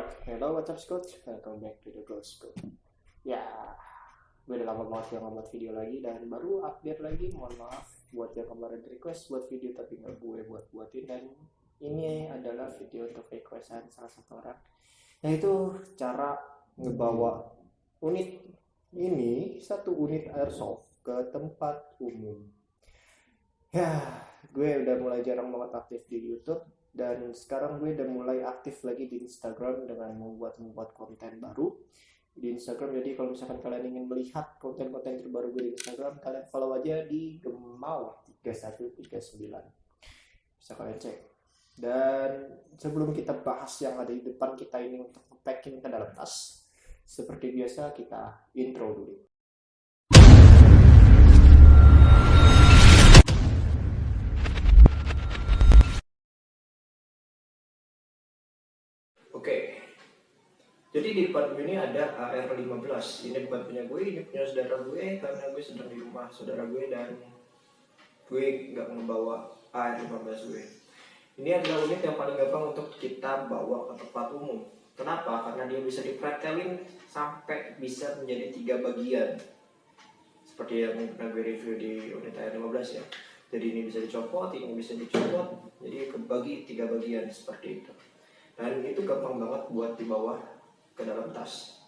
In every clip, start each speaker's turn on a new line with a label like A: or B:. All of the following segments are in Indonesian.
A: Alright, hello what's up Scott? Welcome back to the Ghost School. Ya, gue udah lama banget yang ngebuat video lagi dan baru update lagi. Mohon maaf buat yang kemarin request buat video tapi nggak gue buatin. Dan ini adalah video untuk requestan salah satu orang, yaitu cara ngebawa unit ini, satu unit airsoft ke tempat umum. Ya, gue udah mulai jarang banget aktif di YouTube. Dan sekarang gue udah mulai aktif lagi di Instagram dengan membuat konten baru di Instagram. Jadi kalau misalkan kalian ingin melihat konten-konten terbaru gue di Instagram, kalian follow aja di Gemau3139. Bisa kalian cek. Dan sebelum kita bahas yang ada di depan kita ini untuk packing ke dalam tas, seperti biasa kita intro dulu. Oke, jadi di depan gue ini ada AR15. Ini bukan punya gue, ini punya saudara gue, karena gue sedang di rumah saudara gue dan gue nggak membawa AR15 gue. Ini adalah unit yang paling gampang untuk kita bawa ke tempat umum. Kenapa? Karena dia bisa dipretelin sampai bisa menjadi 3 bagian. Seperti yang pernah gue review di unit AR15 ya. Jadi ini bisa dicopot, ini bisa dicopot, jadi kebagi 3 bagian seperti itu. Dan itu gampang banget buat dibawa ke dalam tas.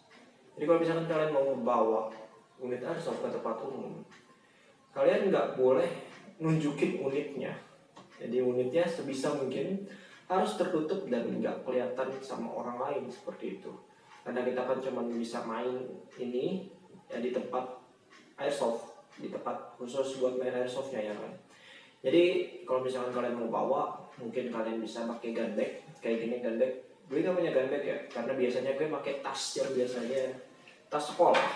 A: Jadi kalau misalkan kalian mau membawa unit airsoft ke tempat umum, kalian nggak boleh nunjukin unitnya. Jadi unitnya sebisa mungkin harus tertutup dan nggak kelihatan sama orang lain seperti itu. Karena kita kan cuma bisa main ini ya di tempat airsoft, di tempat khusus buat main airsoftnya ya kan. Jadi kalau misalkan kalian mau bawa, mungkin kalian bisa pakai gun bag kayak gini. Gun bag, gue gak punya gun bag ya, karena biasanya gue pakai tas yang biasanya tas sekolah.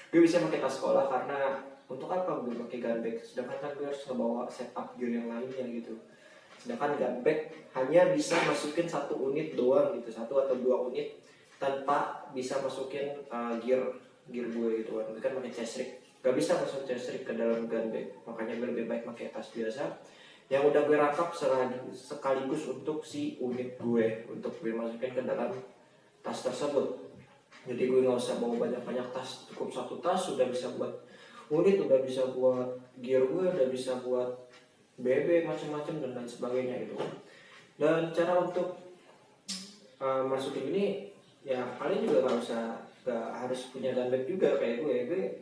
A: Gue bisa pakai tas sekolah karena untuk apa gue pakai gun bag, sedangkan kan gue harus ngebawa setup gear yang lainnya gitu. Sedangkan gun bag hanya bisa masukin 1 unit doang gitu, 1 atau 2 unit tanpa bisa masukin gear gue gitu kan. Gue kan pakai chest rig, gak bisa masuk chest rig ke dalam gun bag, makanya gue lebih baik pakai tas biasa yang udah gue rangkap sekaligus untuk si unit gue, untuk gue masukin ke dalam tas tersebut. Jadi gue nggak usah bawa banyak-banyak tas, cukup 1 tas sudah bisa buat unit, udah bisa buat gear gue, udah bisa buat BB macam-macam dan lain sebagainya gitu. Dan cara untuk masukin ini ya kalian juga nggak harus punya gun bag juga kayak gue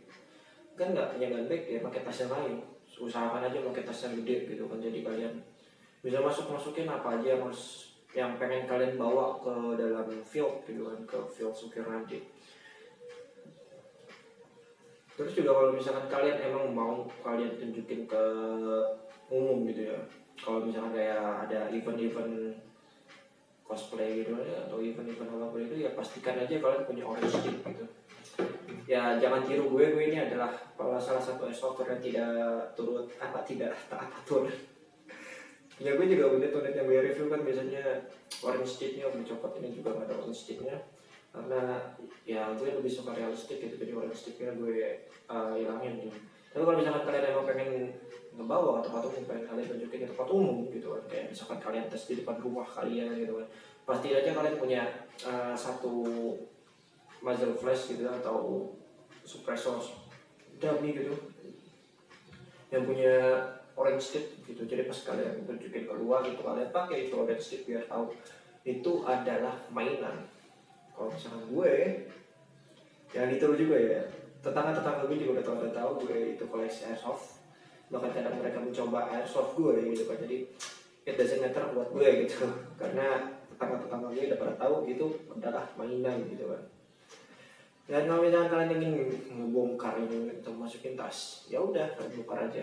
A: kan nggak punya gun bag ya, pakai tas yang lain. Usahakan aja pakai tas yang gede gitu kan, jadi kalian bisa masukin apa aja yang pengen kalian bawa ke dalam field gitu kan, ke field supir nanti. Terus juga kalau misalkan kalian emang mau kalian tunjukin ke umum gitu ya, kalau misalkan kayak ada event-event cosplay gitu ya, atau event-event apapun itu, ya pastikan aja kalian punya orange stick gitu. Ya jangan tiru gue ini adalah salah satu airsoft yang tidak taat aturan. Ya gue juga unit yang gue review kan biasanya orange sticknya gue copot, ini juga gak ada orange sticknya karena ya gue lebih suka realistik gitu, jadi orange sticknya gue hilangin gitu. Tapi kalau misalkan kalian emang pengen ngebawa ke tempat umum, pengen kalian tunjukin ke tempat umum gitu kan, kayak misalkan kalian tes di depan rumah kalian gitu kan, pasti aja kalian punya satu muzzle flash gitu atau suppressor dummy gitu yang punya orange stick gitu. Jadi pas kalian tunjukin keluar gitu, kalian pakai itu orange stick biar tahu itu adalah mainan. Kalau misalkan gue yang ditiru juga ya, tetangga gue juga udah tahu gue itu koleksi airsoft, bahkan kadang mereka mencoba airsoft gue gitu kan. Jadi it doesn't matter buat gue gitu karena tetangga gue udah pada tahu itu adalah mainan gitu kan. Dan kalau misalkan kalian ingin ngebongkar ini untuk masukin tas, ya udah kalian bongkar aja.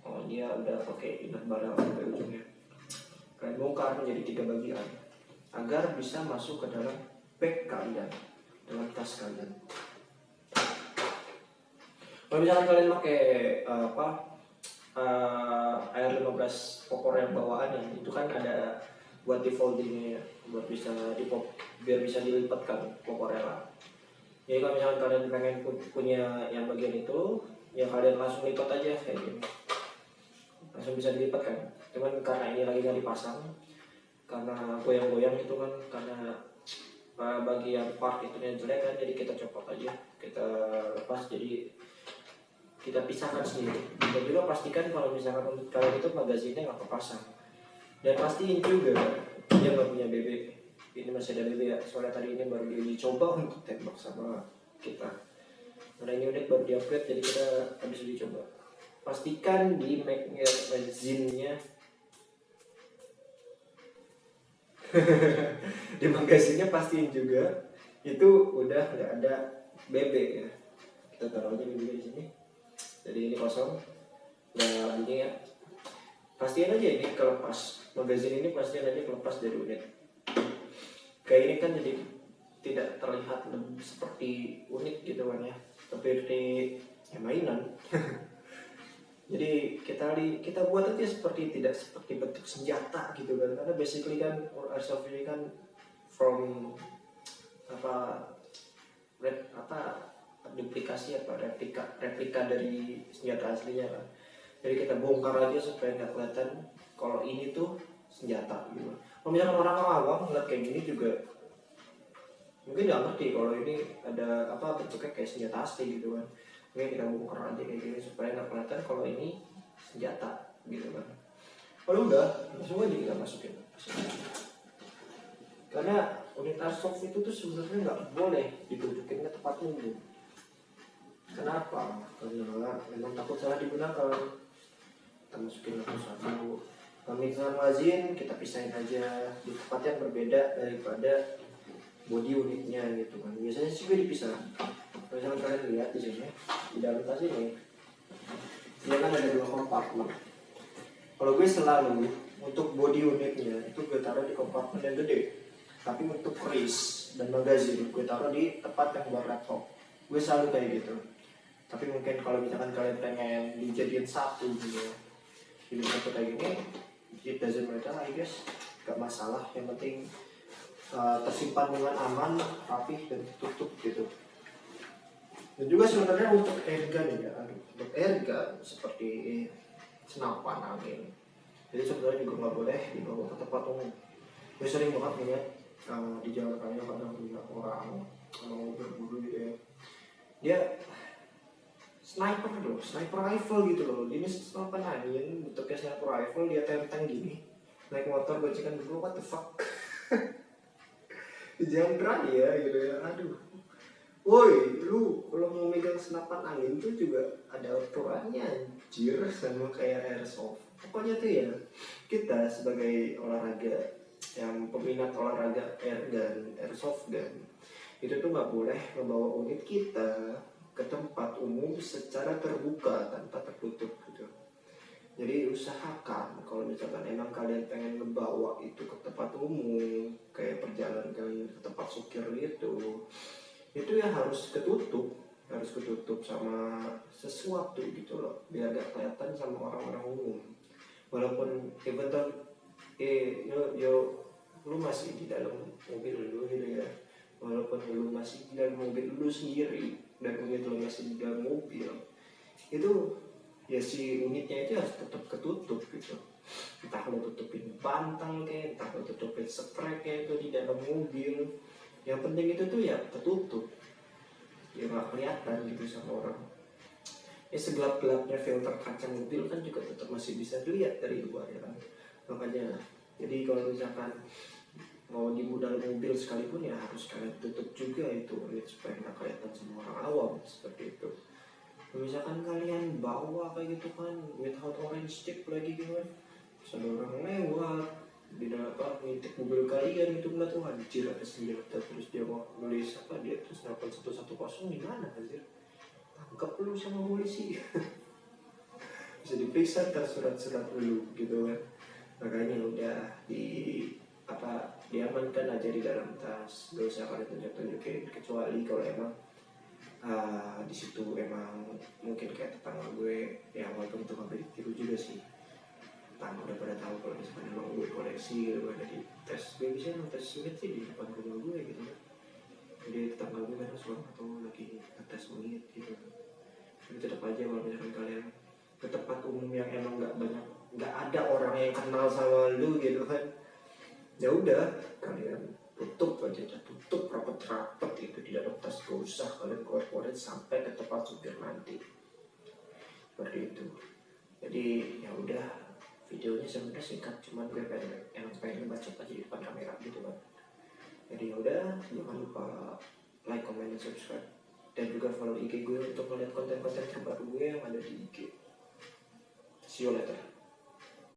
A: Oh dia udah pakai inner barang sampai ujungnya. Kalian bongkar menjadi 3 bagian agar bisa masuk ke dalam bag kalian, dalam tas kalian. Kalau misalkan kalian pakai AR15 popor yang bawaan ya, itu kan ada buat di foldingnya ya, buat bisa biar bisa dilipatkan popornya lah. Jadi kalau misalkan kalian pengen punya yang bagian itu, ya kalian langsung lipat aja kayak gini, langsung bisa dilipat kan. Cuman karena ini lagi nggak dipasang, karena goyang-goyang itu kan, karena bagian part itu yang jelek kan, jadi kita copot aja, kita lepas, jadi kita pisahkan sendiri. Dan juga pastikan kalau misalkan untuk kalian itu magazinnya nggak kepasang, dan pastiin juga dia nggak punya BB. Ini masih ada BB ya, soalnya tadi ini baru dicoba untuk tembak sama kita, karena ini unit baru di-upgrade, jadi kita habis dicoba. Pastikan di magazinnya di magazinnya pastiin juga itu udah nggak ada BB ya. Kita taruh aja BB di sini, jadi ini kosong, nggak bunyi ya. Pastiin aja ini kelepas, magazin ini pastiin aja kelepas dari unit. Kayak ini kan jadi tidak terlihat seperti unit gitu kan ya, seperti ya mainan. Jadi kita buat aja tidak seperti bentuk senjata gitu kan, karena basically kan airsoft ini kan from duplikasi replika dari senjata aslinya kan. Jadi kita bongkar aja supaya nggak kelihatan kalau ini tuh senjata gitu. Kalau misalkan orang awam ngeliat kayak gini juga mungkin nggak ngerti kalau ini ada bentuknya kayak senjata asli gitu kan. Oke, kita bongkar aja kayak gini supaya nggak kelihatan kalau ini senjata gitu kan. Kalau udah, langsung aja kita masukin. Karena unit airsoft itu tuh sebenarnya nggak boleh ditunjukin ke tempat umum. Kenapa? Karena memang takut salah digunakan. Kita masukin satu. Kalau misalnya magazin, kita pisahin aja di tempat yang berbeda daripada body unitnya gitu kan. Biasanya sih gue dipisah. Misalkan kalian lihat di sini, di dalam tas ini, dia kan ada 2 kompartemen. Kalau gue selalu untuk body unitnya itu gue taruh di kompartemen yang gede, tapi untuk keris dan magazin gue taruh di tempat yang buat laptop. Gue selalu kayak gitu. Tapi mungkin kalau misalkan kalian pengen dijadiin satu gitu, jadi satu kayak gini, it doesn't matter, I guess, gak masalah. Yang penting tersimpan dengan aman, rapih dan tertutup gitu. Dan juga sebenarnya untuk airgun ya, untuk airgun seperti senapan angin, jadi sebenarnya juga nggak boleh dibawa ke tempat umum. Gue sering banget lihat di jalan raya kadang lihat orang mau berburu gitu ya, dia sniper rifle gitu loh, ini senapan angin bentuknya sniper rifle, dia tenteng gini, naik motor gocekan dulu, what the fuck. Di jalan raya gitu ya, aduh. Woi, lu kalau mau megang senapan angin tuh juga ada aturannya anjir, sama kayak airsoft. Pokoknya tuh ya, kita sebagai olahraga yang peminat olahraga airgun, airsoft gun, itu tuh nggak boleh membawa unit kita ke tempat umum secara terbuka tanpa tertutup gitu. Jadi usahakan kalau misalkan emang kalian pengen membawa itu ke tempat umum, kayak perjalanan kalian ke tempat sukir gitu, itu ya harus ketutup sama sesuatu gitu loh, biar gak kelihatan sama orang-orang umum. Walaupun even though lu masih di dalam mobil lu gitu ya, walaupun lu masih di dalam mobil lu sendiri dan unit lu masih di dalam mobil, itu ya si unitnya itu harus tetap ketutup gitu. Entah lu tutupin bantal kayak, entah lu tutupin spray kayak itu di dalam mobil, yang penting itu tuh ya ketutup, ya nggak kelihatan gitu sama orang. Ya segelap-gelapnya filter kaca mobil kan juga tetap masih bisa dilihat dari luar ya kan. Makanya jadi kalau misalkan mau di dalam mobil sekalipun ya harus kalian tutup juga itu ya, supaya nggak kelihatan sama orang awam seperti itu. Misalkan kalian bawa kayak gitu kan without orange stick lagi gitu kan, terus ada orang lewat di dalam ngintip mobil kalian itu, ngeliat tuh anjir ada senjata, terus dia mau nulis dia terus 8110 gimana anjir, tangkap lu sama polisi. Bisa diperiksa kan surat-surat dulu gitu kan. Makanya udah diamankan aja di dalam tas, gak usah kalian tunjukin, kecuali kalau emang di situ emang mungkin kayak tetangga gue ya, walaupun itu nggak ditiru juga sih, tetangga udah pada tahu kalau misalkan emang gue koleksi gitu kan. Jadi tes gue bisa ngetes unit sih di depan rumah gue gitu kan, jadi tetangga gue kan suka atau lagi ngetes unit gitu kan. Jadi tetap aja kalau misalkan kalian ke tempat umum yang emang nggak ada orang yang kenal sama lu gitu kan, Ya udah, kalian tutup aja, tutup rapat-rapat itu di dalam tas, gak usah kalian keluar-keluarin sampai ke tempat supir nanti, seperti itu. Jadi ya udah, videonya sebenarnya singkat, cuman gue pengen baca aja di depan kamera gitu kan. Jadi ya udah, jangan lupa like, comment, dan subscribe, dan juga follow IG gue untuk melihat konten-konten terbaru gue yang ada di IG. See you later.